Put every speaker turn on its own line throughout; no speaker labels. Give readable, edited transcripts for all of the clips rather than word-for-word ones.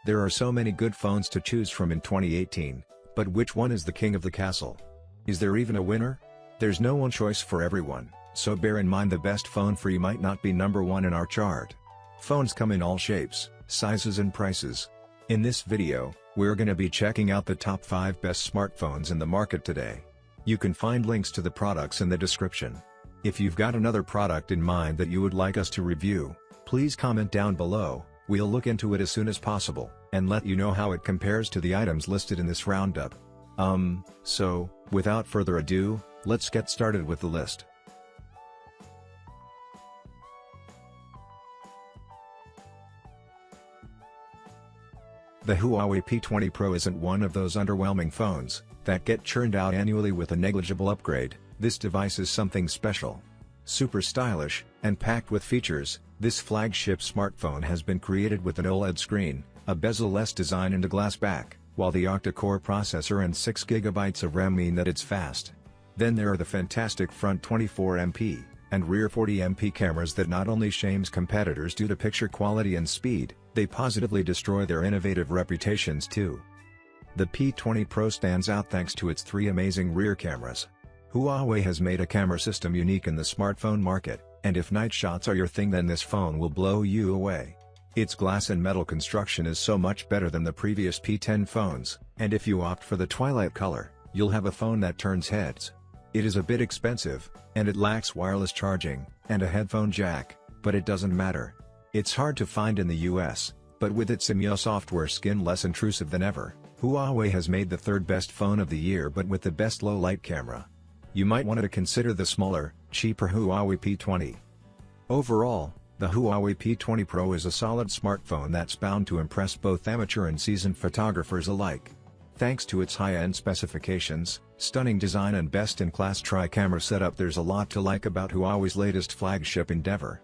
There are so many good phones to choose from in 2018, but which one is the king of the castle? Is there even a winner? There's no one choice for everyone, so bear in mind the best phone for you might not be number one in our chart. Phones come in all shapes, sizes and prices. In this video, we're gonna be checking out the top 5 best smartphones in the market today. You can find links to the products in the description. If you've got another product in mind that you would like us to review, please comment down below. We'll look into it as soon as possible, and let you know how it compares to the items listed in this roundup. So, without further ado, let's get started with the list. The Huawei P20 Pro isn't one of those underwhelming phones that get churned out annually with a negligible upgrade. This device is something special. Super stylish, and packed with features, this flagship smartphone has been created with an OLED screen, a bezel-less design and a glass back, while the octa-core processor and 6GB of RAM mean that it's fast. Then there are the fantastic front 24MP, and rear 40MP cameras that not only shames competitors due to picture quality and speed, they positively destroy their innovative reputations too. The P20 Pro stands out thanks to its 3 amazing rear cameras. Huawei has made a camera system unique in the smartphone market, and if night shots are your thing, then this phone will blow you away. Its glass and metal construction is so much better than the previous P10 phones, and if you opt for the twilight color, you'll have a phone that turns heads. It is a bit expensive, and it lacks wireless charging, and a headphone jack, but it doesn't matter. It's hard to find in the US, but with its MIUI software skin less intrusive than ever, Huawei has made the 3rd best phone of the year but with the best low-light camera. You might want to consider the smaller, cheaper Huawei P20. Overall, the Huawei P20 Pro is a solid smartphone that's bound to impress both amateur and seasoned photographers alike. Thanks to its high-end specifications, stunning design and best-in-class tri-camera setup, there's a lot to like about Huawei's latest flagship endeavor.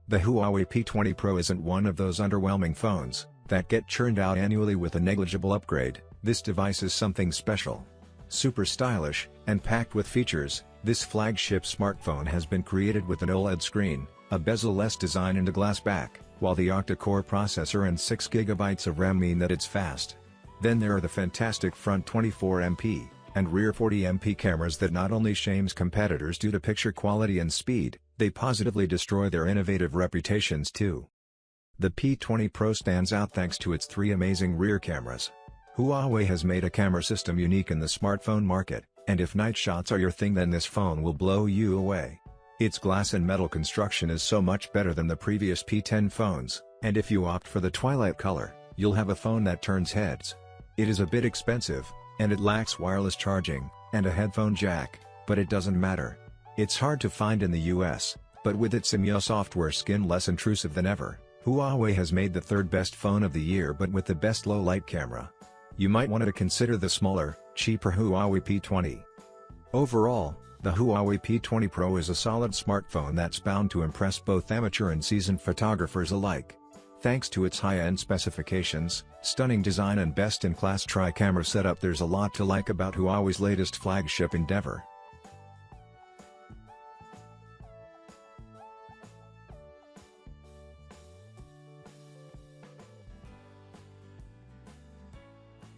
The Huawei P20 Pro isn't one of those underwhelming phones that get churned out annually with a negligible upgrade. This device is something special. Super stylish, and packed with features, this flagship smartphone has been created with an OLED screen, a bezel-less design and a glass back, while the octa-core processor and 6GB of RAM mean that it's fast. Then there are the fantastic front 24MP, and rear 40MP cameras that not only shames competitors due to picture quality and speed, they positively destroy their innovative reputations too. The P20 Pro stands out thanks to its 3 amazing rear cameras. Huawei has made a camera system unique in the smartphone market, and if night shots are your thing, then this phone will blow you away. Its glass and metal construction is so much better than the previous P10 phones, and if you opt for the twilight color, you'll have a phone that turns heads. It is a bit expensive, and it lacks wireless charging, and a headphone jack, but it doesn't matter. It's hard to find in the US, but with its MIUI software skin less intrusive than ever, Huawei has made the 3rd best phone of the year but with the best low-light camera. You might want to consider the smaller, cheaper Huawei P20. Overall, the Huawei P20 Pro is a solid smartphone that's bound to impress both amateur and seasoned photographers alike. Thanks to its high-end specifications, stunning design and best-in-class tri-camera setup, there's a lot to like about Huawei's latest flagship endeavor.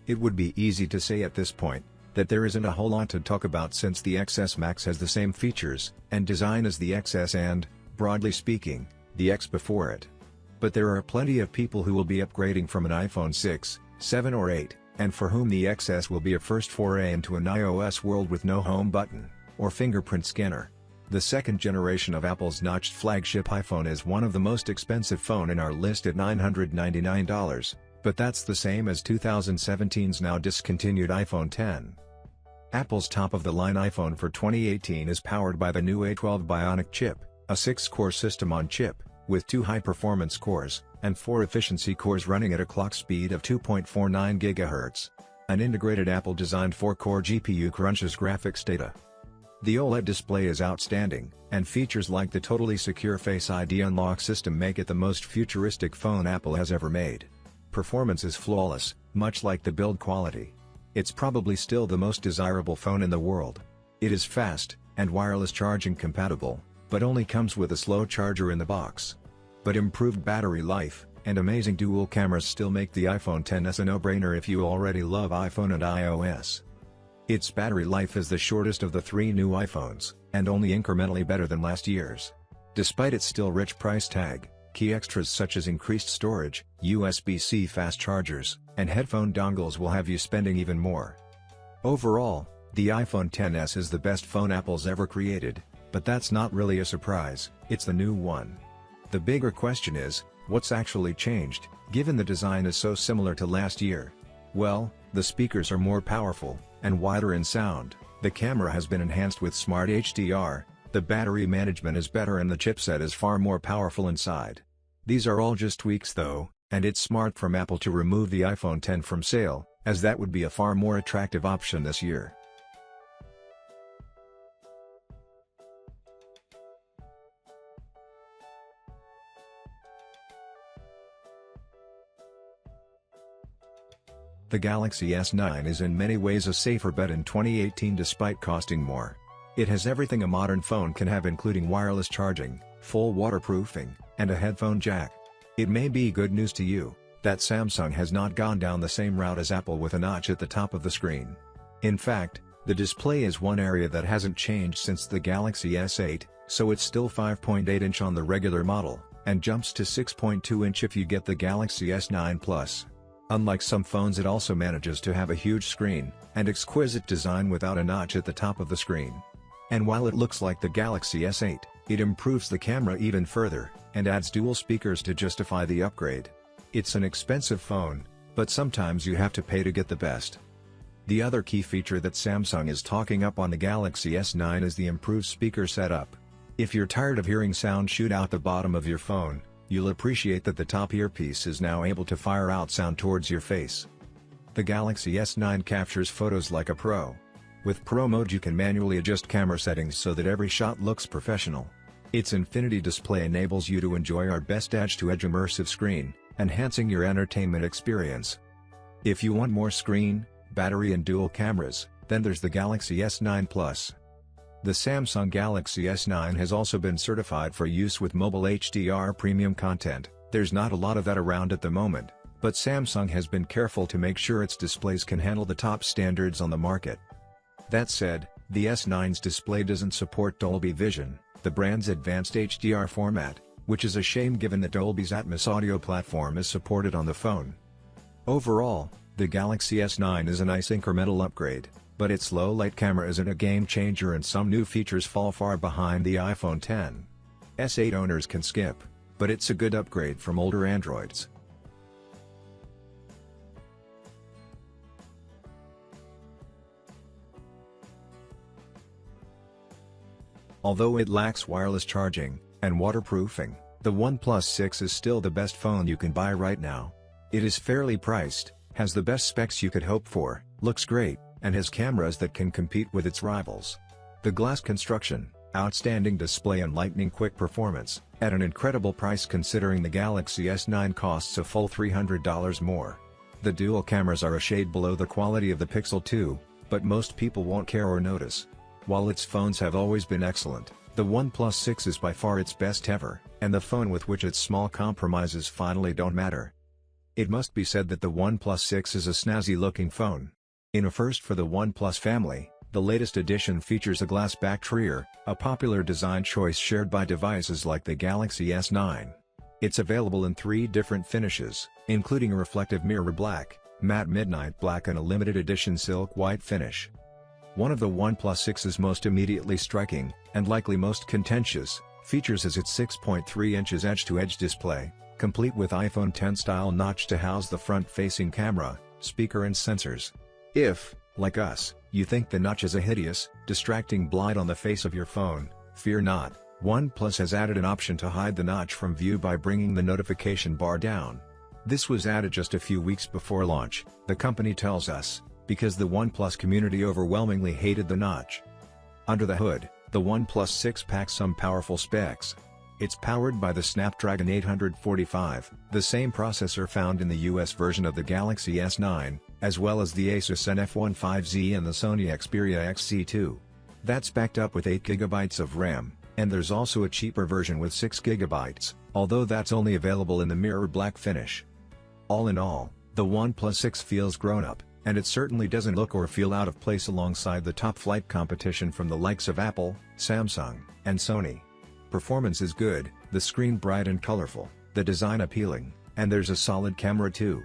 It would be easy to say at this point that there isn't a whole lot to talk about since the XS Max has the same features and design as the XS and, broadly speaking, the X before it. But there are plenty of people who will be upgrading from an iPhone 6, 7 or 8, and for whom the XS will be a first foray into an iOS world with no home button or fingerprint scanner. The 2nd generation of Apple's notched flagship iPhone is one of the most expensive phone in our list at $999. But that's the same as 2017's now discontinued iPhone X. Apple's top-of-the-line iPhone for 2018 is powered by the new A12 Bionic chip, a 6-core system on chip, with 2 high-performance cores, and 4 efficiency cores running at a clock speed of 2.49 GHz. An integrated Apple-designed 4-core GPU crunches graphics data. The OLED display is outstanding, and features like the totally secure Face ID unlock system make it the most futuristic phone Apple has ever made. Performance is flawless, much like the build quality. It's probably still the most desirable phone in the world. It is fast, and wireless charging compatible, but only comes with a slow charger in the box. But improved battery life, and amazing dual cameras still make the iPhone XS a no-brainer if you already love iPhone and iOS. Its battery life is the shortest of the 3 new iPhones, and only incrementally better than last year's. Despite its still rich price tag, key extras such as increased storage, USB-C fast chargers, and headphone dongles will have you spending even more. Overall, the iPhone XS is the best phone Apple's ever created, but that's not really a surprise, it's the new one. The bigger question is, what's actually changed, given the design is so similar to last year? Well, the speakers are more powerful, and wider in sound, the camera has been enhanced with Smart HDR, the battery management is better and the chipset is far more powerful inside. These are all just tweaks though, and it's smart from Apple to remove the iPhone X from sale, as that would be a far more attractive option this year. The Galaxy S9 is in many ways a safer bet in 2018 despite costing more. It has everything a modern phone can have including wireless charging, full waterproofing, and a headphone jack. It may be good news to you that Samsung has not gone down the same route as Apple with a notch at the top of the screen. In fact, the display is one area that hasn't changed since the Galaxy S8, so it's still 5.8-inch on the regular model, and jumps to 6.2-inch if you get the Galaxy S9 Plus. Unlike some phones, it also manages to have a huge screen, and exquisite design without a notch at the top of the screen. And while it looks like the Galaxy S8, it improves the camera even further, and adds dual speakers to justify the upgrade. It's an expensive phone, but sometimes you have to pay to get the best. The other key feature that Samsung is talking up on the Galaxy S9 is the improved speaker setup. If you're tired of hearing sound shoot out the bottom of your phone, you'll appreciate that the top earpiece is now able to fire out sound towards your face. The Galaxy S9 captures photos like a pro. With Pro mode you can manually adjust camera settings so that every shot looks professional. Its infinity display enables you to enjoy our best edge-to-edge immersive screen, enhancing your entertainment experience. If you want more screen, battery and dual cameras, then there's the Galaxy S9 Plus. The Samsung Galaxy S9 has also been certified for use with mobile HDR premium content. There's not a lot of that around at the moment, but Samsung has been careful to make sure its displays can handle the top standards on the market. That said, the S9's display doesn't support Dolby Vision, the brand's advanced HDR format, which is a shame given that Dolby's Atmos audio platform is supported on the phone. Overall, the Galaxy S9 is a nice incremental upgrade, but its low light camera isn't a game changer and some new features fall far behind the iPhone X. S8 owners can skip, but it's a good upgrade from older Androids. Although it lacks wireless charging and waterproofing, the OnePlus 6 is still the best phone you can buy right now. It is fairly priced, has the best specs you could hope for, looks great, and has cameras that can compete with its rivals. The glass construction, outstanding display and lightning-quick performance, at an incredible price considering the Galaxy S9 costs a full $300 more. The dual cameras are a shade below the quality of the Pixel 2, but most people won't care or notice. While its phones have always been excellent, the OnePlus 6 is by far its best ever, and the phone with which its small compromises finally don't matter. It must be said that the OnePlus 6 is a snazzy-looking phone. In a first for the OnePlus family, the latest edition features a glass-backed rear, a popular design choice shared by devices like the Galaxy S9. It's available in 3 different finishes, including a reflective mirror black, matte midnight black and a limited edition silk white finish. One of the OnePlus 6's most immediately striking, and likely most contentious, features is its 6.3 inches edge-to-edge display, complete with iPhone X-style notch to house the front-facing camera, speaker and sensors. If, like us, you think the notch is a hideous, distracting blight on the face of your phone, fear not, OnePlus has added an option to hide the notch from view by bringing the notification bar down. This was added just a few weeks before launch, the company tells us, because the OnePlus community overwhelmingly hated the notch. Under the hood, the OnePlus 6 packs some powerful specs. It's powered by the Snapdragon 845, the same processor found in the US version of the Galaxy S9, as well as the Asus NF15Z and the Sony Xperia XZ2. That's backed up with 8GB of RAM, and there's also a cheaper version with 6GB, although that's only available in the mirror black finish. All in all, the OnePlus 6 feels grown up, and it certainly doesn't look or feel out of place alongside the top-flight competition from the likes of Apple, Samsung, and Sony. Performance is good, the screen bright and colorful, the design appealing, and there's a solid camera too.